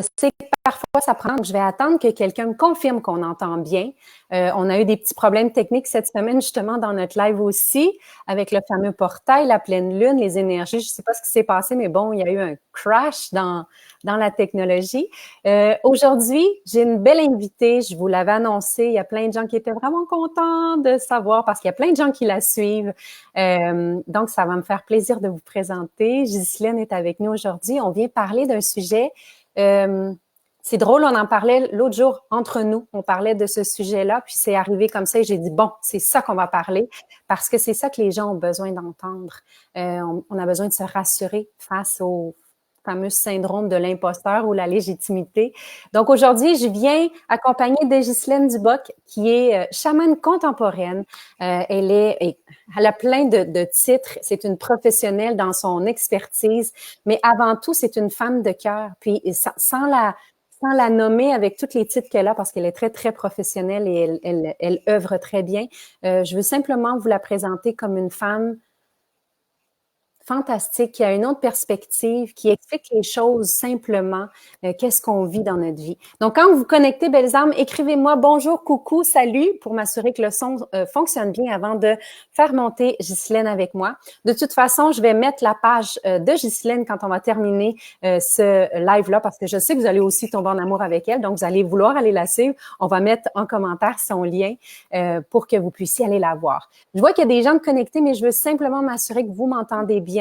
sais que parfois ça prend. Je vais attendre que quelqu'un me confirme qu'on entend bien. On a eu des petits problèmes techniques cette semaine, justement, dans notre live aussi, avec le fameux portail, la pleine lune, les énergies. Je ne sais pas ce qui s'est passé, mais bon, il y a eu un crash dans la technologie. Aujourd'hui, j'ai une belle invitée. Je vous l'avais annoncé. Il y a plein de gens qui étaient vraiment contents de savoir parce qu'il y a plein de gens qui la suivent. Donc, ça va me faire plaisir de vous présenter. Ghislaine est avec nous aujourd'hui. On vient parler d'un sujet. C'est drôle, on en parlait l'autre jour entre nous. On parlait de ce sujet-là, puis c'est arrivé comme ça et j'ai dit, bon, c'est ça qu'on va parler parce que c'est ça que les gens ont besoin d'entendre. On a besoin de se rassurer face au fameux syndrome de l'imposteur ou la légitimité. Donc aujourd'hui, je viens accompagnée de Ghislaine Duboc, qui est chamane contemporaine. Elle a plein de titres. C'est une professionnelle dans son expertise, mais avant tout, c'est une femme de cœur. Puis sans la nommer avec tous les titres qu'elle a, parce qu'elle est très, très professionnelle et elle œuvre très bien, je veux simplement vous la présenter comme une femme fantastique, qui a une autre perspective, qui explique les choses simplement, qu'est-ce qu'on vit dans notre vie. Donc, quand vous vous connectez, belles âmes, écrivez-moi bonjour, coucou, salut, pour m'assurer que le son fonctionne bien avant de faire monter Ghislaine avec moi. De toute façon, je vais mettre la page de Ghislaine quand on va terminer ce live-là, parce que je sais que vous allez aussi tomber en amour avec elle, donc vous allez vouloir aller la suivre. On va mettre en commentaire son lien pour que vous puissiez aller la voir. Je vois qu'il y a des gens connectés, mais je veux simplement m'assurer que vous m'entendez bien.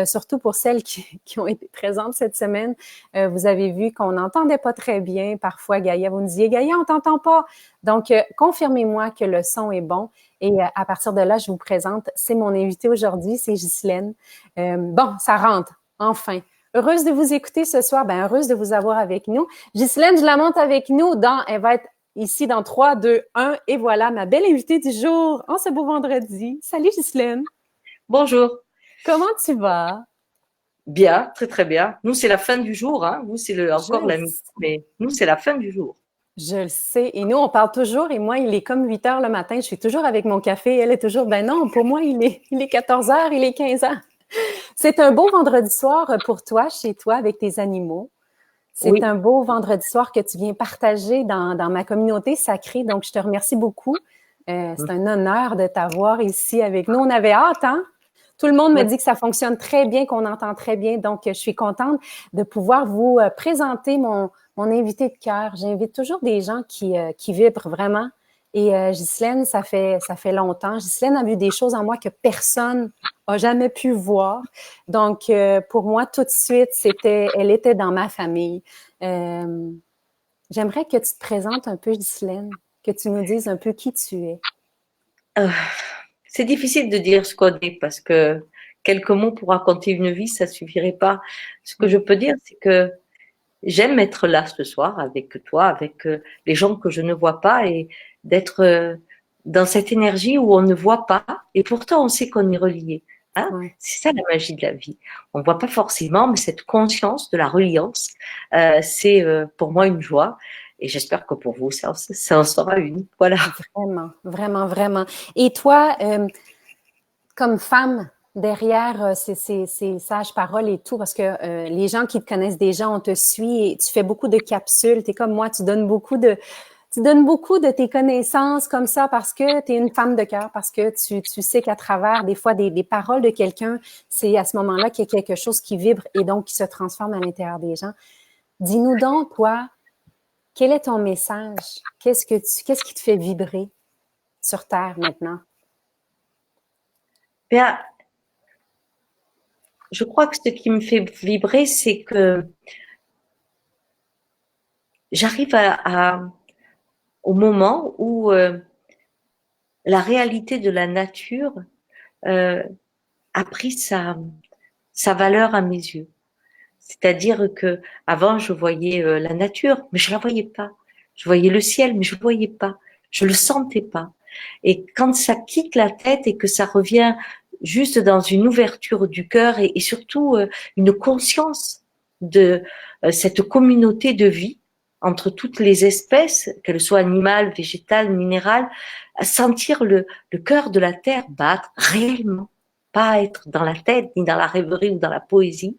Surtout pour celles qui ont été présentes cette semaine. Vous avez vu qu'on n'entendait pas très bien. Parfois, Gaïa, vous nous disiez, Gaïa, on t'entend pas. Donc, confirmez-moi que le son est bon. Et à partir de là, je vous présente, c'est mon invité aujourd'hui, c'est Ghislaine. Bon, ça rentre, enfin. Heureuse de vous écouter ce soir, heureuse de vous avoir avec nous. Ghislaine, je la monte avec nous elle va être ici dans 3, 2, 1. Et voilà, ma belle invitée du jour en ce beau vendredi. Salut Ghislaine. Bonjour. Comment tu vas? Bien, très très bien. Nous, c'est la fin du jour. Hein. Vous, c'est Je encore le la nuit. Mais nous, c'est la fin du jour. Je le sais. Et nous, on parle toujours. Et moi, il est comme 8 heures le matin. Je suis toujours avec mon café. Elle est toujours, non, pour moi, il est 14 heures, il est 15 heures. C'est un beau vendredi soir pour toi, chez toi, avec tes animaux. C'est Oui. un beau vendredi soir que tu viens partager dans ma communauté sacrée. Donc, je te remercie beaucoup. C'est un honneur de t'avoir ici avec nous. On avait hâte, hein? Tout le monde me Ouais. dit que ça fonctionne très bien, qu'on entend très bien. Donc, je suis contente de pouvoir vous présenter mon invité de cœur. J'invite toujours des gens qui vibrent vraiment. Et Ghislaine, ça fait longtemps. Ghislaine a vu des choses en moi que personne n'a jamais pu voir. Donc, pour moi, tout de suite, elle était dans ma famille. J'aimerais que tu te présentes un peu, Ghislaine, que tu nous dises un peu qui tu es. Euh, c'est difficile de dire ce qu'on est parce que quelques mots pour raconter une vie, ça suffirait pas. Ce que je peux dire, c'est que j'aime être là ce soir avec toi, avec les gens que je ne vois pas et d'être dans cette énergie où on ne voit pas et pourtant on sait qu'on est relié. Hein, Ouais. c'est ça la magie de la vie. On ne voit pas forcément, mais cette conscience de la reliance, c'est pour moi une joie. Et j'espère que pour vous, ça en sera une. Voilà. Vraiment, vraiment, vraiment. Et toi, comme femme, derrière ces sages paroles et tout, parce que les gens qui te connaissent déjà, on te suit et tu fais beaucoup de capsules. Tu es comme moi, tu donnes beaucoup de tes connaissances comme ça parce que tu es une femme de cœur, parce que tu sais qu'à travers des fois des paroles de quelqu'un, c'est à ce moment-là qu'il y a quelque chose qui vibre et donc qui se transforme à l'intérieur des gens. Dis-nous donc, toi, quel est ton message? Qu'est-ce qui te fait vibrer sur Terre maintenant? Bien, je crois que ce qui me fait vibrer, c'est que j'arrive au moment où la réalité de la nature euh, a pris sa valeur à mes yeux. C'est-à-dire que avant je voyais la nature, mais je la voyais pas. Je voyais le ciel, mais je le voyais pas. Je le sentais pas. Et quand ça quitte la tête et que ça revient juste dans une ouverture du cœur et surtout une conscience de cette communauté de vie entre toutes les espèces, qu'elles soient animales, végétales, minérales, à sentir le cœur de la terre battre réellement. pas être dans la tête, ni dans la rêverie ou dans la poésie,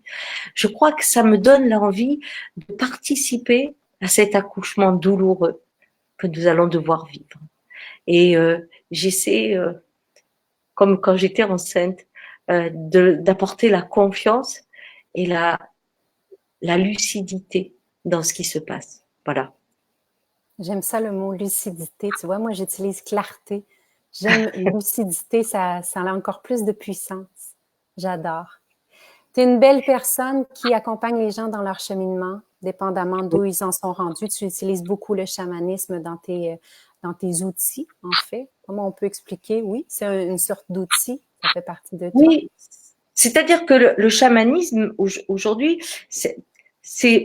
je crois que ça me donne l'envie de participer à cet accouchement douloureux que nous allons devoir vivre. Et j'essaie, comme quand j'étais enceinte, d'apporter la confiance et la lucidité dans ce qui se passe. Voilà. J'aime ça le mot lucidité. Tu vois, moi, j'utilise clarté. J'aime lucidité, ça a encore plus de puissance. J'adore. Tu es une belle personne qui accompagne les gens dans leur cheminement, dépendamment d'où ils en sont rendus. Tu utilises beaucoup le chamanisme dans tes outils, en fait. Comment on peut expliquer? Oui, c'est une sorte d'outil. Ça fait partie de toi. Oui, c'est-à-dire que le chamanisme aujourd'hui, c'est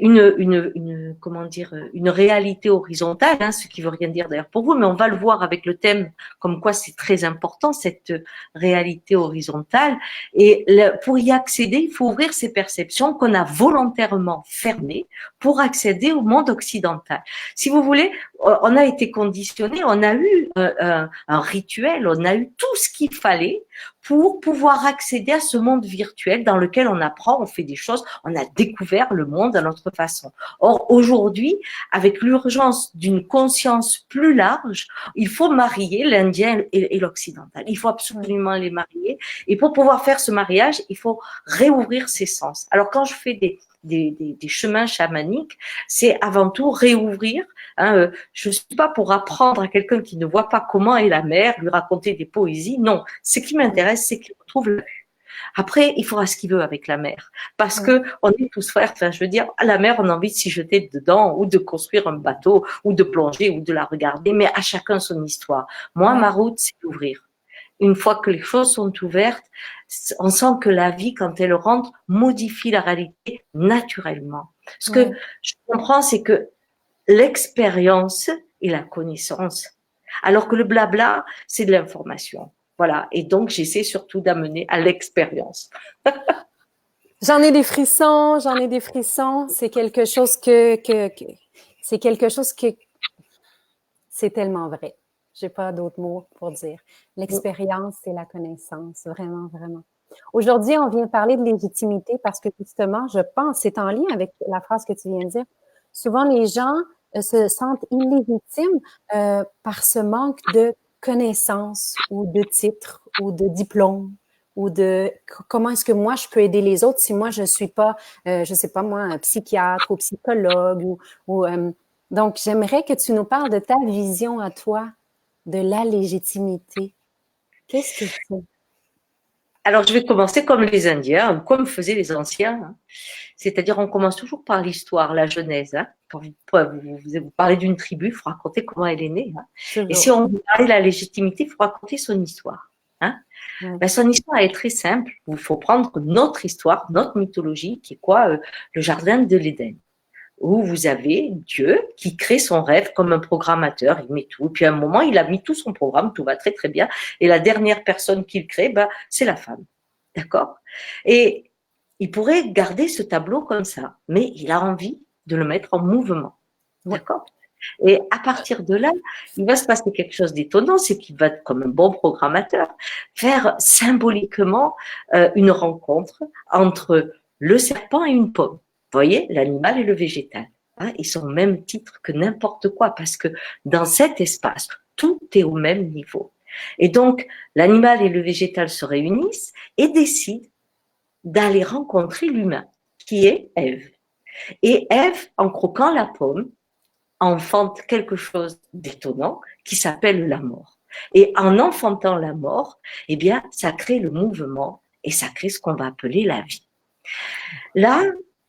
comment dire, une réalité horizontale, hein, ce qui veut rien dire d'ailleurs pour vous, mais on va le voir avec le thème, comme quoi c'est très important cette réalité horizontale. Et pour y accéder, il faut ouvrir ces perceptions qu'on a volontairement fermées pour accéder au monde occidental. Si vous voulez, on a été conditionné, on a eu un rituel, on a eu tout ce qu'il fallait pour pouvoir accéder à ce monde virtuel dans lequel on apprend, on fait des choses, on a découvert le monde à notre façon. Or, aujourd'hui, avec l'urgence d'une conscience plus large, il faut marier l'Indien et l'Occidental. Il faut absolument les marier. Et pour pouvoir faire ce mariage, il faut réouvrir ses sens. Alors, quand je fais des chemins chamaniques, c'est avant tout réouvrir. Je ne suis pas pour apprendre à quelqu'un qui ne voit pas comment est la mer, lui raconter des poésies. Non, ce qui m'intéresse, c'est qu'il retrouve la vue. Après, il fera ce qu'il veut avec la mer, parce que on est tous frères. Enfin, je veux dire, à la mer, on a envie de s'y jeter dedans, ou de construire un bateau, ou de plonger, ou de la regarder. Mais à chacun son histoire. Moi, ma route, c'est d'ouvrir. Une fois que les choses sont ouvertes, on sent que la vie, quand elle rentre, modifie la réalité naturellement. Ce que je comprends, c'est que l'expérience et la connaissance, alors que le blabla, c'est de l'information. Voilà. Et donc, j'essaie surtout d'amener à l'expérience. J'en ai des frissons, C'est quelque chose c'est quelque chose que c'est tellement vrai. J'ai pas d'autres mots pour dire. L'expérience et la connaissance, vraiment, vraiment. Aujourd'hui, on vient parler de légitimité parce que justement, je pense, c'est en lien avec la phrase que tu viens de dire. Souvent, les gens se sentent illégitimes par ce manque de connaissances ou de titres ou de diplômes ou de comment est-ce que moi je peux aider les autres si moi je suis pas, je sais pas moi, un psychiatre ou psychologue ou donc j'aimerais que tu nous parles de ta vision à toi de la légitimité. Qu'est-ce que c'est? Alors, je vais commencer comme les Indiens, comme faisaient les anciens. Hein. C'est-à-dire, on commence toujours par l'histoire, la genèse. Hein. Quand vous parlez d'une tribu, il faut raconter comment elle est née. Hein. Et si on veut parler de la légitimité, il faut raconter son histoire. Hein. Ben, son histoire est très simple. Il faut prendre notre histoire, notre mythologie, qui est quoi? Le jardin de l'Éden, où vous avez Dieu qui crée son rêve comme un programmateur, il met tout. Puis à un moment, il a mis tout son programme, tout va très très bien. Et la dernière personne qu'il crée, ben, c'est la femme. D'accord? Et il pourrait garder ce tableau comme ça, mais il a envie de le mettre en mouvement. D'accord? Et à partir de là, il va se passer quelque chose d'étonnant, c'est qu'il va, comme un bon programmateur, faire symboliquement une rencontre entre le serpent et une pomme. Vous voyez, l'animal et le végétal. Hein, ils sont au même titre que n'importe quoi, parce que dans cet espace, tout est au même niveau. Et donc, l'animal et le végétal se réunissent et décident d'aller rencontrer l'humain, qui est Ève. Et Ève, en croquant la pomme, enfante quelque chose d'étonnant qui s'appelle la mort. Et en enfantant la mort, eh bien, ça crée le mouvement et ça crée ce qu'on va appeler la vie. Là,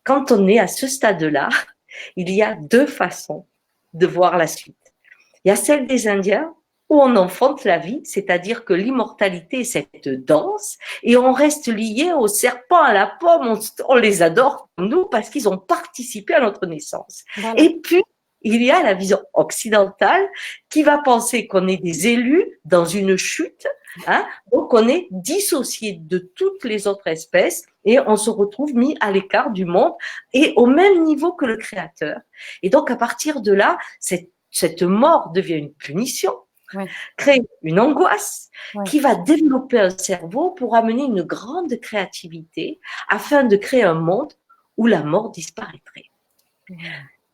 quand on est à ce stade-là, il y a deux façons de voir la suite. Il y a celle des Indiens où on enfante la vie, c'est-à-dire que l'immortalité est cette danse et on reste lié au serpent, à la pomme, on les adore comme nous parce qu'ils ont participé à notre naissance. Voilà. Et puis, il y a la vision occidentale qui va penser qu'on est des élus dans une chute, hein, donc on est dissocié de toutes les autres espèces et on se retrouve mis à l'écart du monde et au même niveau que le Créateur. Et donc à partir de là, cette mort devient une punition Ouais. créer une angoisse Ouais. qui va développer un cerveau pour amener une grande créativité afin de créer un monde où la mort disparaîtrait.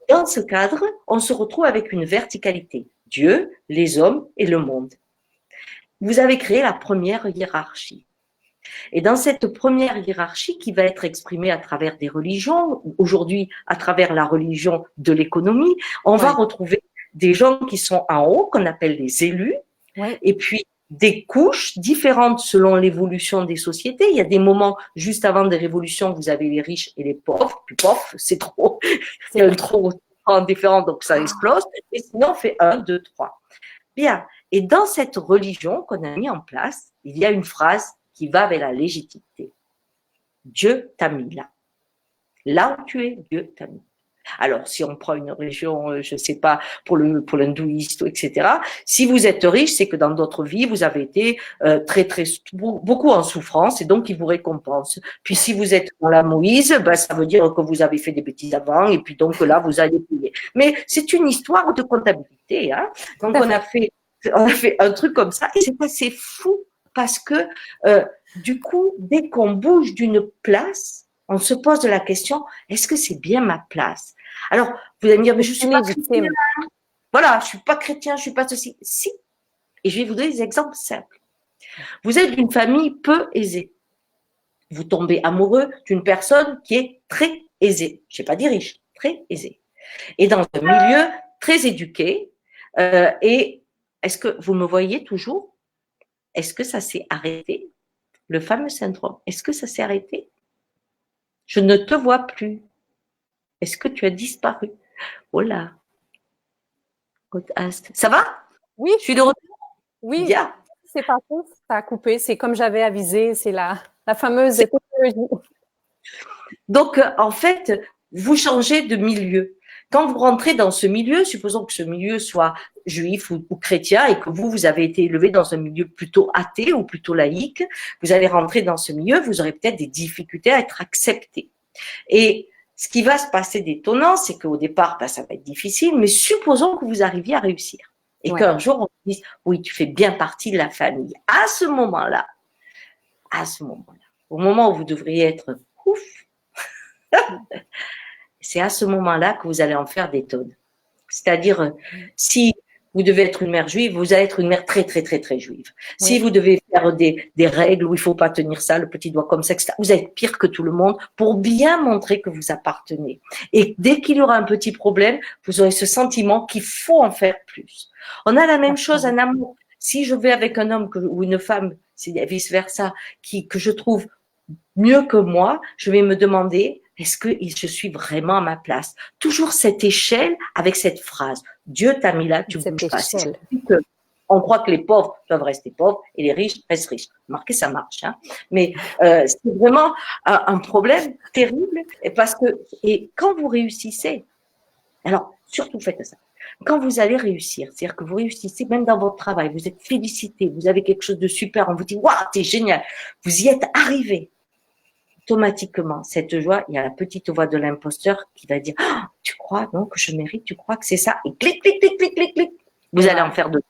Dans ce cadre, on se retrouve avec une verticalité. Dieu, les hommes et le monde. Vous avez créé la première hiérarchie. Et dans cette première hiérarchie qui va être exprimée à travers des religions, aujourd'hui à travers la religion de l'économie, on va retrouver des gens qui sont en haut, qu'on appelle les élus, et puis des couches différentes selon l'évolution des sociétés. Il y a des moments, juste avant des révolutions, vous avez les riches et les pauvres, puis pof, c'est trop, il y a un trop différent, donc ça explose, et sinon on fait 1, 2, 3. Bien, et dans cette religion qu'on a mis en place, il y a une phrase qui va avec la légitimité. Dieu t'a mis là. Là où tu es, Dieu t'a mis. Alors, si on prend une religion, je ne sais pas, pour l'hindouiste, etc., si vous êtes riche, c'est que dans d'autres vies, vous avez été beaucoup en souffrance et donc il vous récompense. Puis si vous êtes dans la Moïse, ben, ça veut dire que vous avez fait des bêtises avant et puis donc là, vous allez payer. Mais c'est une histoire de comptabilité. Hein. Donc, on a fait un truc comme ça et c'est assez fou parce que du coup, dès qu'on bouge d'une place, on se pose la question, est-ce que c'est bien ma place? Alors, vous allez me dire, mais je ne suis pas chrétien. Voilà, je ne suis pas chrétien, je ne suis pas ceci. Si. Et je vais vous donner des exemples simples. Vous êtes d'une famille peu aisée. Vous tombez amoureux d'une personne qui est très aisée. Je n'ai pas dit riche, très aisée. Et dans un milieu très éduqué. Et est-ce que vous me voyez toujours? Est-ce que ça s'est arrêté? Le fameux syndrome. Est-ce que ça s'est arrêté? Je ne te vois plus. Est-ce que tu as disparu? Oh là. Ça va? Oui. Je suis de retour. Oui. Bien. C'est passé, ça a coupé. C'est comme j'avais avisé. C'est la fameuse technologie. Donc, en fait, vous changez de milieu. Quand vous rentrez dans ce milieu, supposons que ce milieu soit juif ou chrétien et que vous avez été élevé dans un milieu plutôt athée ou plutôt laïque, vous allez rentrer dans ce milieu, vous aurez peut-être des difficultés à être accepté. Et ce qui va se passer d'étonnant, c'est qu'au départ, ça va être difficile, mais supposons que vous arriviez à réussir. Et qu'un jour, on vous dise, oui, tu fais bien partie de la famille. À ce moment-là, au moment où vous devriez être ouf, c'est à ce moment-là que vous allez en faire des tonnes. C'est-à-dire, si vous devez être une mère juive, vous allez être une mère très, très, très, très juive. Oui. Si vous devez faire des règles où il ne faut pas tenir ça, le petit doigt comme ça, etc., vous êtes pire que tout le monde pour bien montrer que vous appartenez. Et dès qu'il y aura un petit problème, vous aurez ce sentiment qu'il faut en faire plus. On a la même chose en amour. Si je vais avec un homme ou une femme, c'est vice-versa, que je trouve mieux que moi, je vais me demander, est-ce que je suis vraiment à ma place? Toujours cette échelle avec cette phrase. Dieu t'a mis là, tu ne bouges pas. On croit que les pauvres doivent rester pauvres et les riches restent riches. Remarquez, ça marche. Hein. Mais c'est vraiment un problème terrible parce que quand vous réussissez, alors surtout faites ça. Quand vous allez réussir, c'est-à-dire que vous réussissez même dans votre travail, vous êtes félicité, vous avez quelque chose de super, on vous dit « Waouh, t'es génial !» Vous y êtes arrivé. Automatiquement, cette joie, il y a la petite voix de l'imposteur qui va dire oh, « Tu crois donc que je mérite, tu crois que c'est ça ?» Et clic, clic, clic, clic, clic, clic, vous allez en faire d'autres.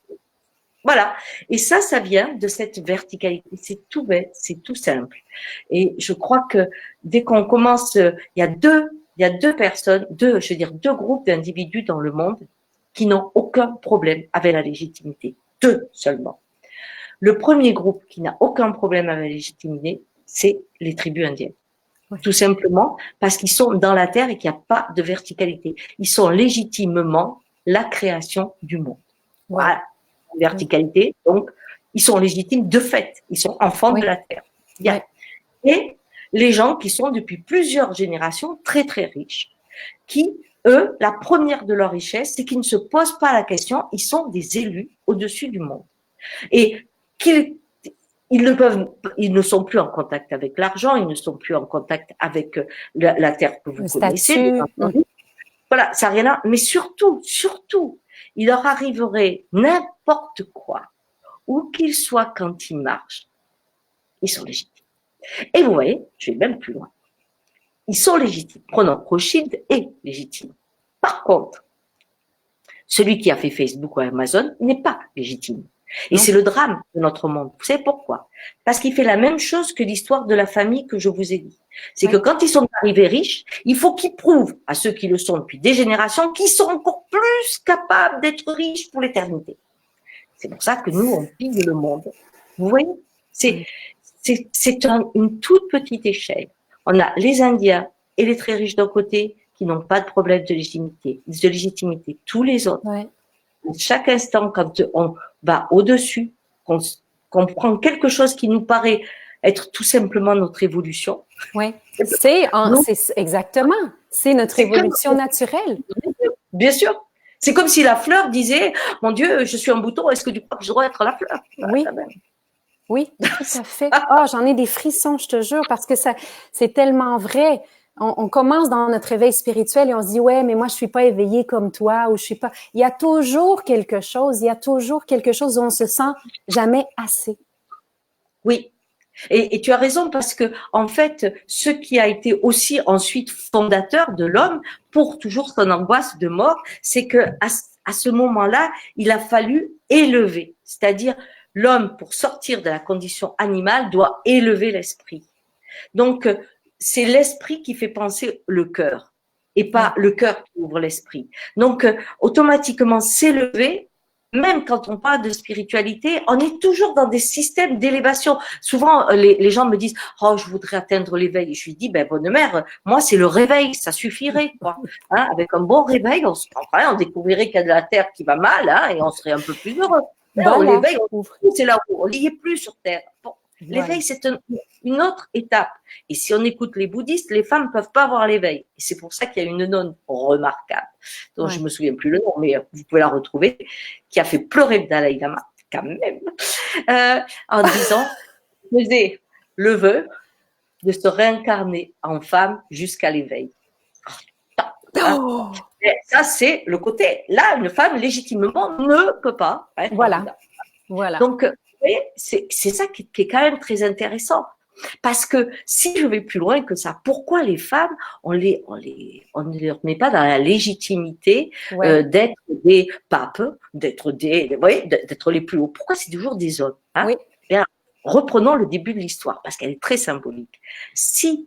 Voilà. Et ça vient de cette verticalité. C'est tout bête, c'est tout simple. Et je crois que dès qu'on commence, il y a deux personnes, deux groupes d'individus dans le monde qui n'ont aucun problème avec la légitimité. 2 seulement. Le premier groupe qui n'a aucun problème avec la légitimité, c'est les tribus indiennes. Oui. Tout simplement parce qu'ils sont dans la terre et qu'il n'y a pas de verticalité. Ils sont légitimement la création du monde. Ouais. Voilà. Verticalité, donc ils sont légitimes de fait. Ils sont enfants de la terre. Bien. Ouais. Et les gens qui sont depuis plusieurs générations très, très riches, qui, eux, la première de leur richesse, c'est qu'ils ne se posent pas la question, ils sont des élus au-dessus du monde. Et ils ne sont plus en contact avec l'argent, ils ne sont plus en contact avec la terre que vous connaissez. Voilà, ça n'a rien à... Mais surtout, il leur arriverait n'importe quoi, où qu'ils soient quand ils marchent, ils sont légitimes. Et vous voyez, je vais même plus loin. Ils sont légitimes. Prenons Rothschild est légitime. Par contre, Celui qui a fait Facebook ou Amazon n'est pas légitime. Et Non. c'est le drame de notre monde. Vous savez pourquoi? Parce qu'il fait la même chose que l'histoire de la famille que je vous ai dit. C'est que quand ils sont arrivés riches, il faut qu'ils prouvent à ceux qui le sont depuis des générations qu'ils sont encore plus capables d'être riches pour l'éternité. C'est pour ça que nous, on pille le monde. Vous voyez? C'est une toute petite échelle. On a les Indiens et les très riches d'un côté qui n'ont pas de problème de légitimité. Tous les autres. Ouais. Chaque instant, quand on va au-dessus, qu'on prend quelque chose qui nous paraît être tout simplement notre évolution. Oui, exactement. C'est notre évolution naturelle. Bien sûr. C'est comme si la fleur disait, mon Dieu, je suis un bouton, est-ce que tu crois que je dois être la fleur? Oui. Oui, tout à fait. Ah, j'en ai des frissons, je te jure, parce que c'est tellement vrai. On commence dans notre éveil spirituel et on se dit, ouais, mais moi, je suis pas éveillée comme toi, ou je suis pas. Il y a toujours quelque chose où on se sent jamais assez. Oui. Et tu as raison parce que, en fait, ce qui a été aussi ensuite fondateur de l'homme pour toujours son angoisse de mort, c'est que à ce moment-là, il a fallu élever. C'est-à-dire, l'homme, pour sortir de la condition animale, doit élever l'esprit. Donc, c'est l'esprit qui fait penser le cœur et pas le cœur qui ouvre l'esprit. Donc, automatiquement, s'élever, même quand on parle de spiritualité, on est toujours dans des systèmes d'élévation. Souvent, les gens me disent « Oh, je voudrais atteindre l'éveil ». Je lui dis « Ben, bonne mère, moi, c'est le réveil, ça suffirait. Quoi. Hein, avec un bon réveil, on découvrirait qu'il y a de la terre qui va mal et on serait un peu plus heureux. Voilà. L'éveil, c'est là où on n'y est plus sur terre. Bon. L'éveil, c'est une autre étape. Et si on écoute les bouddhistes, les femmes ne peuvent pas avoir l'éveil. Et c'est pour ça qu'il y a une nonne remarquable, dont je ne me souviens plus le nom, mais vous pouvez la retrouver, qui a fait pleurer le Dalai Lama, quand même, en disant, faisait le vœu de se réincarner en femme jusqu'à l'éveil. Et ça, c'est le côté. Là, une femme, légitimement, ne peut pas être Voilà. Donc, c'est ça qui est quand même très intéressant. Parce que si je vais plus loin que ça, pourquoi les femmes, on ne les met pas dans la légitimité d'être des papes, d'être les plus hauts? Pourquoi c'est toujours des hommes? Oui. Bien, reprenons le début de l'histoire, parce qu'elle est très symbolique. Si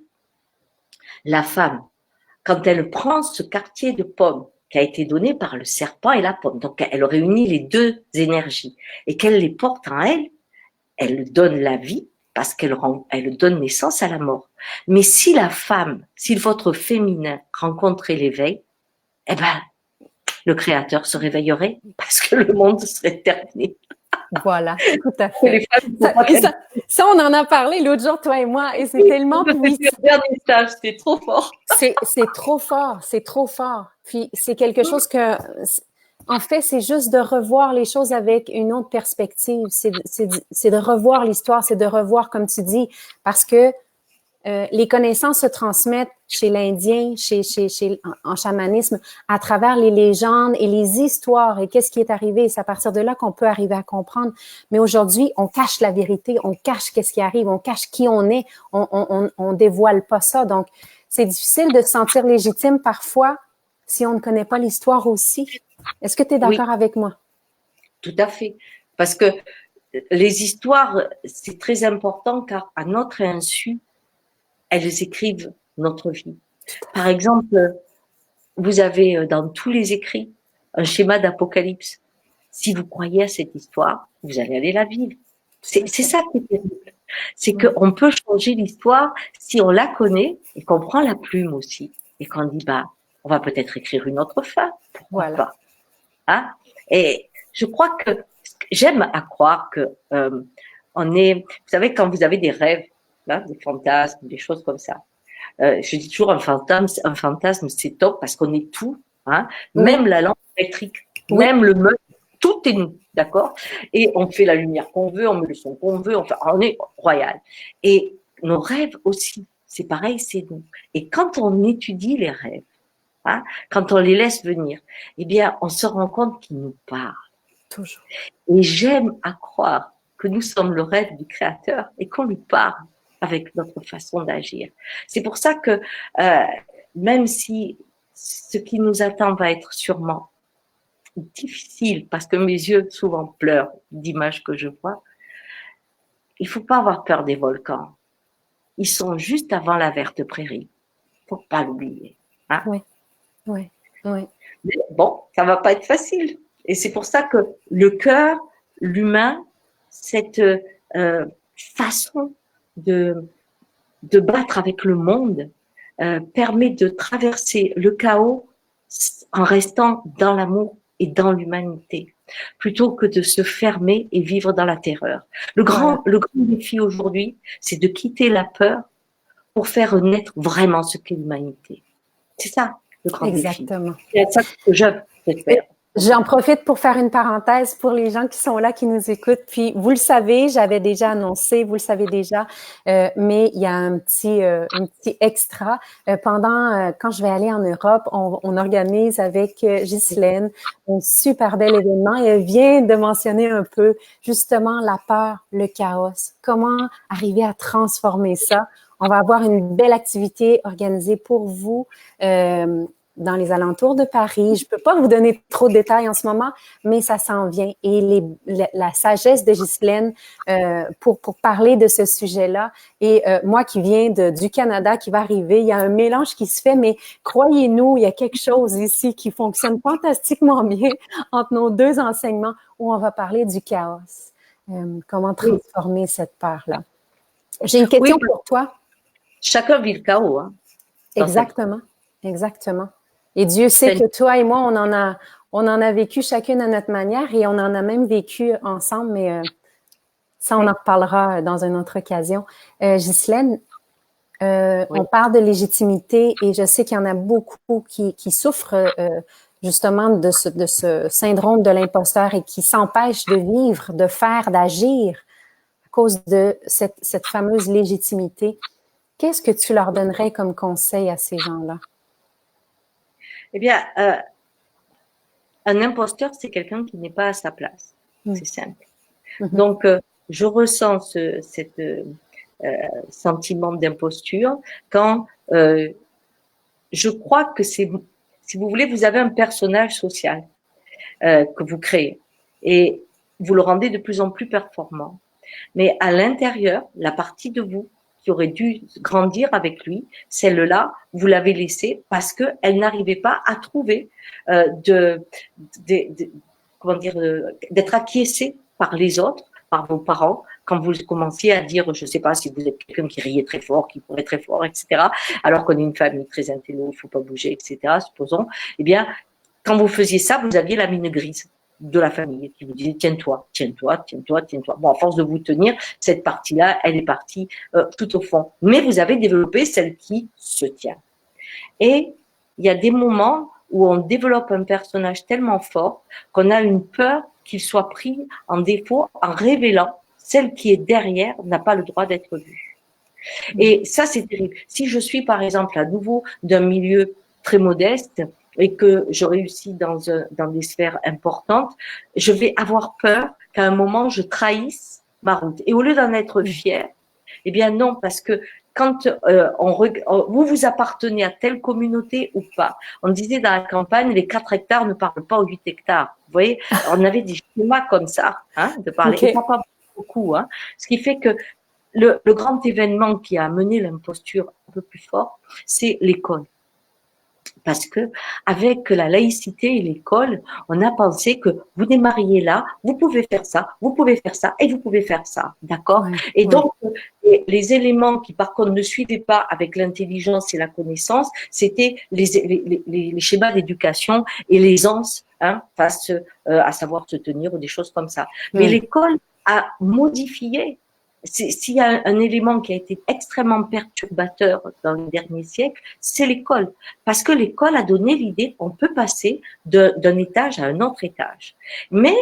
la femme, quand elle prend ce quartier de pommes qui a été donné par le serpent et la pomme, donc elle réunit les deux énergies et qu'elle les porte en elle, elle donne la vie parce elle donne naissance à la mort. Mais si la femme, si votre féminin rencontrait l'éveil, eh ben, le Créateur se réveillerait parce que le monde serait terminé. Voilà, tout à fait. Ça, on en a parlé l'autre jour, toi et moi, et c'est tellement puissant. C'est le dernier stage, c'est trop fort. C'est trop fort, c'est trop fort. Puis c'est quelque chose que, en fait, c'est juste de revoir les choses avec une autre perspective. C'est de revoir l'histoire, c'est de revoir, comme tu dis, parce que les connaissances se transmettent chez l'Indien, en chamanisme, à travers les légendes et les histoires et qu'est-ce qui est arrivé. C'est à partir de là qu'on peut arriver à comprendre. Mais aujourd'hui, on cache la vérité, on cache qu'est-ce qui arrive, on cache qui on est, on dévoile pas ça. Donc, c'est difficile de se sentir légitime parfois si on ne connaît pas l'histoire aussi. Est-ce que tu es d'accord avec moi? Tout à fait. Parce que les histoires, c'est très important car à notre insu, elles écrivent notre vie. Par exemple, vous avez dans tous les écrits un schéma d'apocalypse. Si vous croyez à cette histoire, vous allez aller la vivre. C'est ça qui est terrible. C'est qu'on peut changer l'histoire si on la connaît et qu'on prend la plume aussi et qu'on dit, on va peut-être écrire une autre fin. Pourquoi pas? Hein? Et je crois que j'aime à croire que on est, vous savez, quand vous avez des rêves, des fantasmes, des choses comme ça. Je dis toujours un fantasme, c'est top parce qu'on est tout, même la lampe électrique, même le meuble, tout est nous, d'accord? Et on fait la lumière qu'on veut, on met le son qu'on veut, on est royal. Et nos rêves aussi, c'est pareil, c'est nous. Et quand on étudie les rêves, quand on les laisse venir, eh bien, on se rend compte qu'ils nous parlent. Toujours. Et j'aime à croire que nous sommes le rêve du Créateur et qu'on lui parle avec notre façon d'agir. C'est pour ça que même si ce qui nous attend va être sûrement difficile, parce que mes yeux souvent pleurent d'images que je vois, il faut pas avoir peur des volcans. Ils sont juste avant la verte prairie. Faut pas l'oublier. Hein. Oui, oui, oui. Mais bon, ça va pas être facile. Et c'est pour ça que le cœur, l'humain, cette façon de battre avec le monde permet de traverser le chaos en restant dans l'amour et dans l'humanité, plutôt que de se fermer et vivre dans la terreur. Voilà. Le grand défi aujourd'hui, c'est de quitter la peur pour faire naître vraiment ce qu'est l'humanité. C'est ça, le grand défi. Exactement. C'est ça que je peux faire. J'en profite pour faire une parenthèse pour les gens qui sont là, qui nous écoutent. Puis, vous le savez, j'avais déjà annoncé, vous le savez déjà, mais il y a un petit extra. Quand je vais aller en Europe, on organise avec Ghislaine un super bel événement et elle vient de mentionner un peu justement la peur, le chaos. Comment arriver à transformer ça? On va avoir une belle activité organisée pour vous. Dans les alentours de Paris. Je peux pas vous donner trop de détails en ce moment, mais ça s'en vient. Et la sagesse de Ghislaine pour parler de ce sujet-là. Et moi qui viens du Canada, qui va arriver, il y a un mélange qui se fait, mais croyez-nous, il y a quelque chose ici qui fonctionne fantastiquement bien entre nos deux enseignements où on va parler du chaos. Comment transformer cette peur-là. J'ai une question pour toi. Chacun vit le chaos. Hein, exactement. Exactement. Et Dieu sait que toi et moi, on en a vécu chacune à notre manière et on en a même vécu ensemble, mais ça, on en reparlera dans une autre occasion. Ghislaine, on parle de légitimité et je sais qu'il y en a beaucoup qui souffrent justement de ce syndrome de l'imposteur et qui s'empêchent de vivre, de faire, d'agir à cause de cette fameuse légitimité. Qu'est-ce que tu leur donnerais comme conseil à ces gens-là? Eh bien, un imposteur, c'est quelqu'un qui n'est pas à sa place. C'est simple. Donc, je ressens cet sentiment d'imposture quand je crois que c'est, si vous voulez, vous avez un personnage social que vous créez et vous le rendez de plus en plus performant. Mais à l'intérieur, la partie de vous qui aurait dû grandir avec lui, celle-là, vous l'avez laissée parce qu'elle n'arrivait pas à trouver comment dire, d'être acquiescée par les autres, par vos parents, quand vous commenciez à dire, je ne sais pas si vous êtes quelqu'un qui riait très fort, qui courait très fort, etc., alors qu'on est une famille très intello, il ne faut pas bouger, etc., supposons, eh bien, quand vous faisiez ça, vous aviez la mine grise de la famille qui vous disait tiens-toi, tiens-toi, tiens-toi, tiens-toi. Bon, à force de vous tenir, cette partie-là, elle est partie tout au fond. Mais vous avez développé celle qui se tient. Et il y a des moments où on développe un personnage tellement fort qu'on a une peur qu'il soit pris en défaut en révélant celle qui est derrière n'a pas le droit d'être vue. Et ça, c'est terrible. Si je suis, par exemple, à nouveau d'un milieu très modeste, et que je réussis dans des sphères importantes, je vais avoir peur qu'à un moment, je trahisse ma route. Et au lieu d'en être fier, eh bien non, parce que quand vous appartenez à telle communauté ou pas, on disait dans la campagne, les 4 hectares ne parlent pas aux 8 hectares. Vous voyez, on avait des schémas comme ça, hein, de parler, et pas beaucoup. Hein, ce qui fait que le grand événement qui a amené l'imposture un peu plus fort, c'est l'école. Parce que avec la laïcité et l'école, on a pensé que vous démarriez là, vous pouvez faire ça, vous pouvez faire ça et vous pouvez faire ça, d'accord? Et donc les éléments qui par contre ne suivaient pas avec l'intelligence et la connaissance, c'était les schémas d'éducation et l'aisance hein, face à savoir se tenir ou des choses comme ça. Mais l'école a modifié. S'il y a un élément qui a été extrêmement perturbateur dans les derniers siècles, c'est l'école. Parce que l'école a donné l'idée qu'on peut passer d'un étage à un autre étage. Mais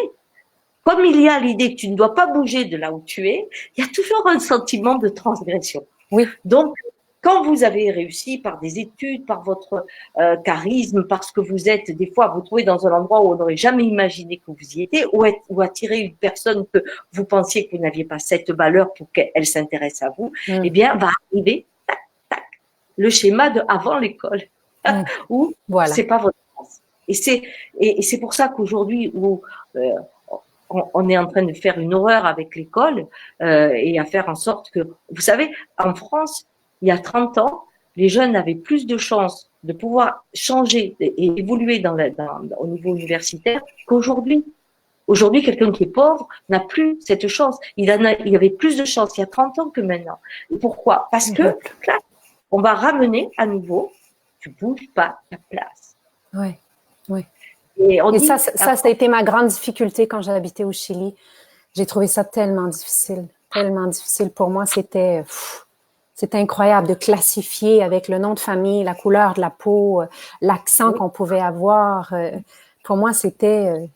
comme il y a l'idée que tu ne dois pas bouger de là où tu es, il y a toujours un sentiment de transgression. Oui. Donc, quand vous avez réussi par des études, par votre charisme, parce que vous êtes des fois vous trouvez dans un endroit où on n'aurait jamais imaginé que vous y étiez, ou attirer une personne que vous pensiez que vous n'aviez pas cette valeur pour qu'elle s'intéresse à vous, eh bien va arriver tac, tac, le schéma de avant l'école, où c'est pas votre place. Et c'est pour ça qu'aujourd'hui, où on est en train de faire une horreur avec l'école et à faire en sorte que, vous savez, en France, il y a 30 ans, les jeunes avaient plus de chances de pouvoir changer et évoluer au niveau universitaire qu'aujourd'hui. Aujourd'hui, quelqu'un qui est pauvre n'a plus cette chance. Il y avait plus de chances il y a 30 ans que maintenant. Et pourquoi? Parce que là, on va ramener à nouveau, tu bouges pas ta place. Ouais, ouais. Et ça a été ma grande difficulté quand j'habitais au Chili. J'ai trouvé ça tellement difficile pour moi. C'était incroyable de classifier avec le nom de famille, la couleur de la peau, l'accent qu'on pouvait avoir. Pour moi, c'était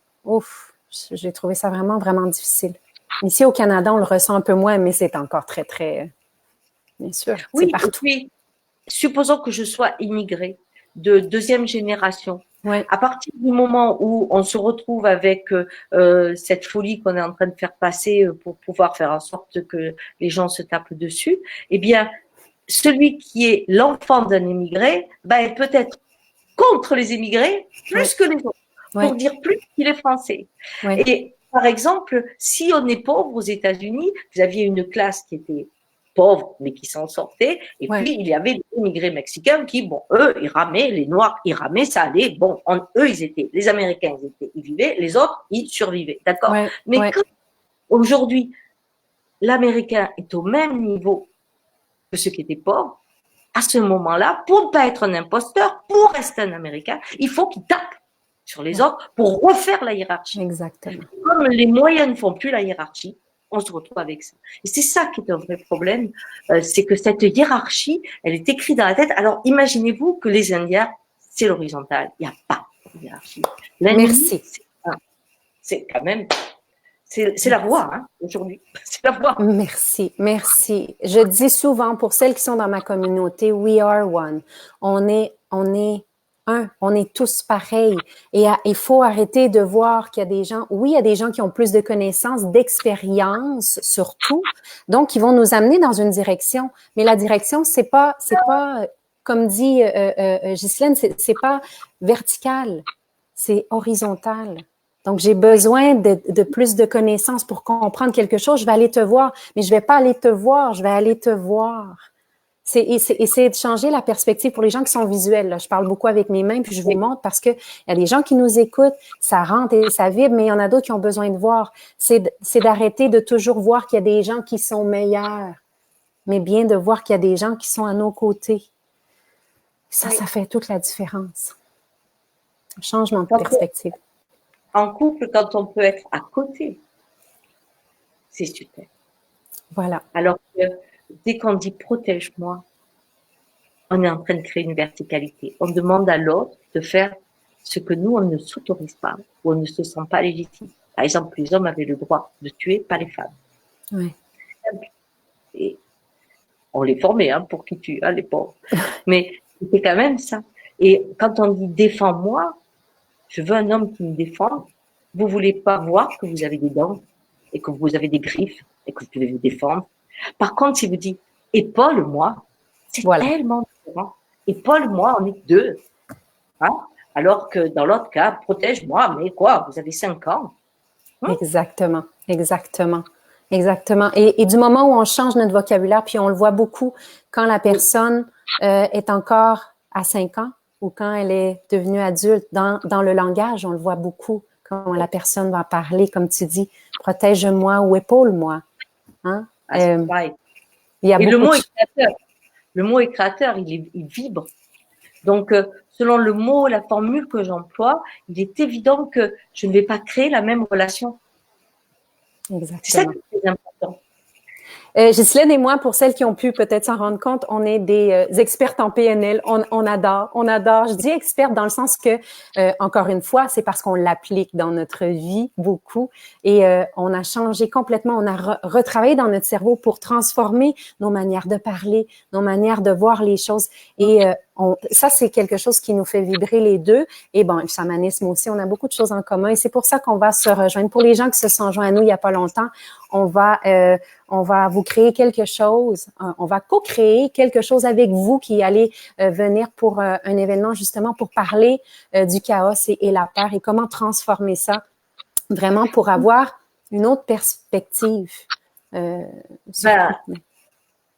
j'ai trouvé ça vraiment, vraiment difficile. Ici, au Canada, on le ressent un peu moins, mais c'est encore très, très, bien sûr, oui, c'est partout. Et puis, supposons que je sois immigrée de deuxième génération. Ouais. À partir du moment où on se retrouve avec cette folie qu'on est en train de faire passer pour pouvoir faire en sorte que les gens se tapent dessus, eh bien, celui qui est l'enfant d'un immigré, est peut-être contre les immigrés plus que les autres, pour dire plus qu'il est français. Et par exemple, si on est pauvre aux États-Unis, vous aviez une classe qui était pauvre, mais qui s'en sortait, et puis il y avait les immigrés mexicains qui, bon, eux, ils ramaient, les Noirs, ils ramaient, ça allait, bon, eux, les Américains, ils vivaient, les autres, ils survivaient, d'accord? Mais aujourd'hui, l'Américain est au même niveau que ceux qui étaient pauvres, à ce moment-là, pour ne pas être un imposteur, pour rester un Américain, il faut qu'il tape sur les autres pour refaire la hiérarchie. Exactement. Comme les moyens ne font plus la hiérarchie, on se retrouve avec ça. Et c'est ça qui est un vrai problème, c'est que cette hiérarchie, elle est écrite dans la tête. Alors, imaginez-vous que les Indiens, c'est l'horizontale. Il n'y a pas de hiérarchie. Merci. C'est quand même... C'est la voie, hein, aujourd'hui. C'est la voie. Merci, merci. Je dis souvent, pour celles qui sont dans ma communauté, we are one. On est un. On est tous pareils. Et il faut arrêter de voir qu'il y a des gens, oui, il y a des gens qui ont plus de connaissances, d'expérience, surtout. Donc, ils vont nous amener dans une direction. Mais la direction, c'est pas, comme dit Ghislaine, c'est pas vertical. C'est horizontal. Donc, j'ai besoin de plus de connaissances pour comprendre quelque chose. Je vais aller te voir, mais je vais pas aller te voir, je vais aller te voir. C'est essayer de changer la perspective pour les gens qui sont visuels. Là. Je parle beaucoup avec mes mains, puis je vous montre parce que il y a des gens qui nous écoutent, ça rentre et ça vibre, mais il y en a d'autres qui ont besoin de voir. C'est d'arrêter de toujours voir qu'il y a des gens qui sont meilleurs, mais bien de voir qu'il y a des gens qui sont à nos côtés. Ça fait toute la différence. Un changement de perspective. En couple, quand on peut être à côté, c'est super. Voilà. Alors que dès qu'on dit protège-moi, on est en train de créer une verticalité. On demande à l'autre de faire ce que nous, on ne s'autorise pas, ou on ne se sent pas légitime. Par exemple, les hommes avaient le droit de tuer, pas les femmes. Oui. Et on les formait pour qu'ils tuent, les pauvres. Mais c'est quand même ça. Et quand on dit défends-moi, je veux un homme qui me défende. Vous voulez pas voir que vous avez des dents et que vous avez des griffes et que vous pouvez vous défendre. Par contre, si vous dites épaule-moi, c'est tellement différent. Épaule-moi, on est deux. Alors que dans l'autre cas, protège-moi, mais quoi, vous avez 5 ans. Exactement, exactement. Exactement. Et du moment où on change notre vocabulaire, puis on le voit beaucoup quand la personne est encore à 5 ans, ou quand elle est devenue adulte, dans le langage, on le voit beaucoup, quand la personne va parler, comme tu dis, protège-moi ou épaule-moi. C'est pareil. Il y a et le mot est créateur, il vibre. Donc, selon le mot, la formule que j'emploie, il est évident que je ne vais pas créer la même relation. Exactement. C'est ça qui est très important. Ghislaine et moi, pour celles qui ont pu peut-être s'en rendre compte, on est des expertes en PNL. On adore. Je dis experte dans le sens que, encore une fois, c'est parce qu'on l'applique dans notre vie beaucoup et on a changé complètement. On a retravaillé dans notre cerveau pour transformer nos manières de parler, nos manières de voir les choses et ça, c'est quelque chose qui nous fait vibrer les deux. Et bon, le chamanisme aussi, on a beaucoup de choses en commun. Et c'est pour ça qu'on va se rejoindre. Pour les gens qui se sont joints à nous il y a pas longtemps, on va vous créer quelque chose. On va co-créer quelque chose avec vous qui allez venir pour un événement justement pour parler du chaos et la peur et comment transformer ça vraiment pour avoir une autre perspective.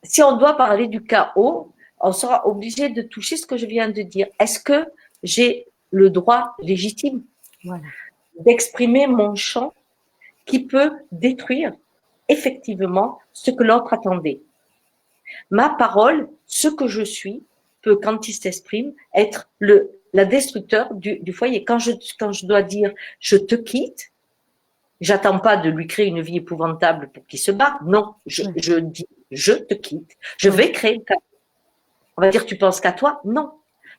Si on doit parler du chaos, on sera obligé de toucher ce que je viens de dire. Est-ce que j'ai le droit légitime d'exprimer mon chant qui peut détruire effectivement ce que l'autre attendait? Ma parole, ce que je suis, peut, quand il s'exprime, être la destructeur du foyer. Quand je dois dire « je te quitte », j'attends pas de lui créer une vie épouvantable pour qu'il se barre. Non, je dis « je te quitte ». Je vais créer le chaos. On va dire « tu penses qu'à toi ». Non.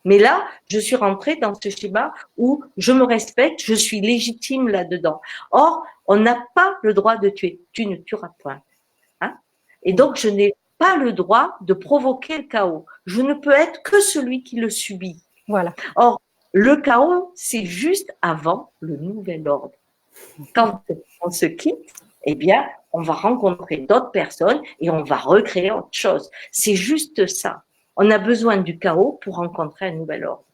Mais là, je suis rentrée dans ce schéma où je me respecte, je suis légitime là-dedans. Or, on n'a pas le droit de tuer. Tu ne tueras point. Hein? Et donc, je n'ai pas le droit de provoquer le chaos. Je ne peux être que celui qui le subit. Voilà. Or, le chaos, c'est juste avant le nouvel ordre. Quand on se quitte, eh bien, on va rencontrer d'autres personnes et on va recréer autre chose. C'est juste ça. On a besoin du chaos pour rencontrer un nouvel ordre.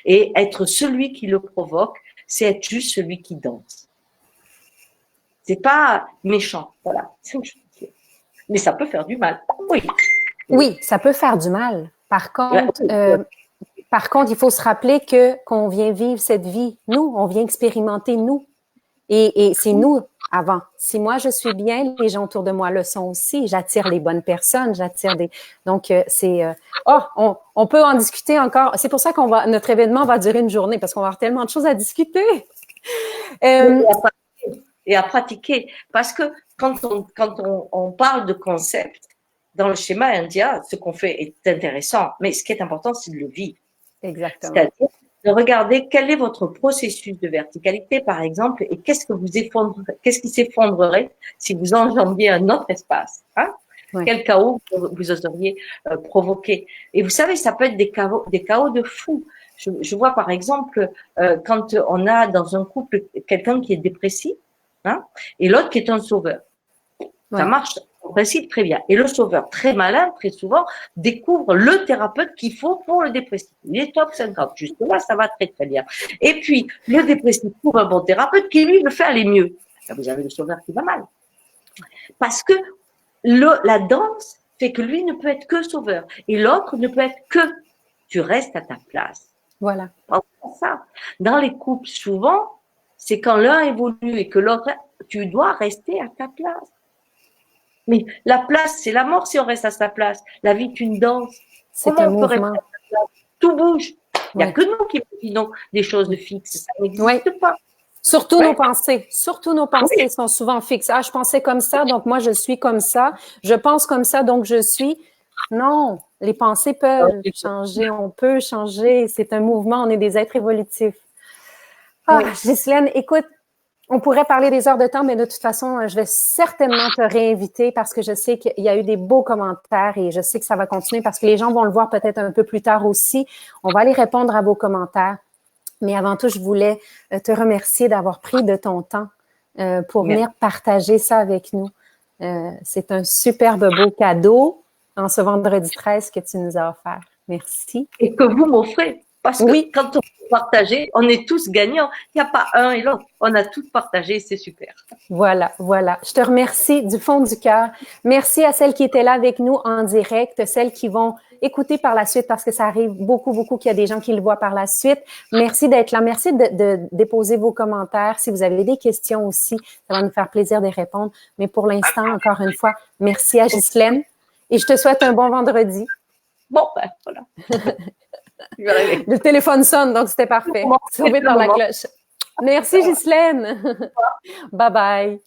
Et être celui qui le provoque, c'est être juste celui qui danse. C'est pas méchant, voilà. Mais ça peut faire du mal. Oui. Oui, ça peut faire du mal. Par contre, il faut se rappeler qu'on vient vivre cette vie. Nous, on vient expérimenter nous. Et c'est nous avant. Si moi je suis bien, les gens autour de moi le sont aussi. J'attire les bonnes personnes, Donc on peut en discuter encore. C'est pour ça notre événement va durer une journée parce qu'on va avoir tellement de choses à discuter. Et à pratiquer. Parce que quand on parle de concept, dans le schéma indien, ce qu'on fait est intéressant, mais ce qui est important, c'est de le vivre. Exactement. C'est-à-dire de regarder quel est votre processus de verticalité, par exemple, et qu'est-ce qui s'effondrerait si vous enjambiez un autre espace, hein? Oui. Quel chaos vous oseriez provoquer. Et vous savez, ça peut être des chaos de fou. Je vois par exemple, quand on a dans un couple quelqu'un qui est dépressif, hein, et l'autre qui est un sauveur. Ouais. Ça marche en principe très bien. Et le sauveur, très malin, très souvent, découvre le thérapeute qu'il faut pour le dépressif. Il est top 50. Juste là, ça va très très bien. Et puis, le dépressif trouve un bon thérapeute qui, lui, le fait aller mieux. Là, vous avez le sauveur qui va mal. Parce que la danse fait que lui ne peut être que sauveur. Et l'autre ne peut être que tu restes à ta place. Voilà. Ça. Dans les couples, souvent, c'est quand l'un évolue et que l'autre, tu dois rester à ta place. Mais la place, c'est la mort si on reste à sa place. La vie est une danse. C'est un mouvement. Tout bouge. Il n'y a que nous qui décidons des choses fixes. Ça n'existe pas. Surtout nos pensées. Surtout nos pensées sont souvent fixes. Ah, je pensais comme ça, donc moi je suis comme ça. Je pense comme ça, donc je suis. Non, les pensées peuvent changer. On peut changer. C'est un mouvement. On est des êtres évolutifs. Ah, Ghislaine, écoute, on pourrait parler des heures de temps, mais de toute façon, je vais certainement te réinviter parce que je sais qu'il y a eu des beaux commentaires et je sais que ça va continuer parce que les gens vont le voir peut-être un peu plus tard aussi. On va aller répondre à vos commentaires. Mais avant tout, je voulais te remercier d'avoir pris de ton temps pour venir partager ça avec nous. C'est un superbe beau cadeau en ce vendredi 13 que tu nous as offert. Merci. Et que vous m'offrez. Parce que quand on partage, on est tous gagnants. Il n'y a pas un et l'autre. On a tous partagé, c'est super. Voilà. Je te remercie du fond du cœur. Merci à celles qui étaient là avec nous en direct, celles qui vont écouter par la suite parce que ça arrive beaucoup qu'il y a des gens qui le voient par la suite. Merci d'être là. Merci de déposer vos commentaires. Si vous avez des questions aussi, ça va nous faire plaisir de répondre. Mais pour l'instant, encore une fois, merci à Ghislaine et je te souhaite un bon vendredi. Bon, ben, voilà. Le téléphone sonne, donc c'était parfait. Sauvé par la cloche. Merci, Ghislaine. Bye bye.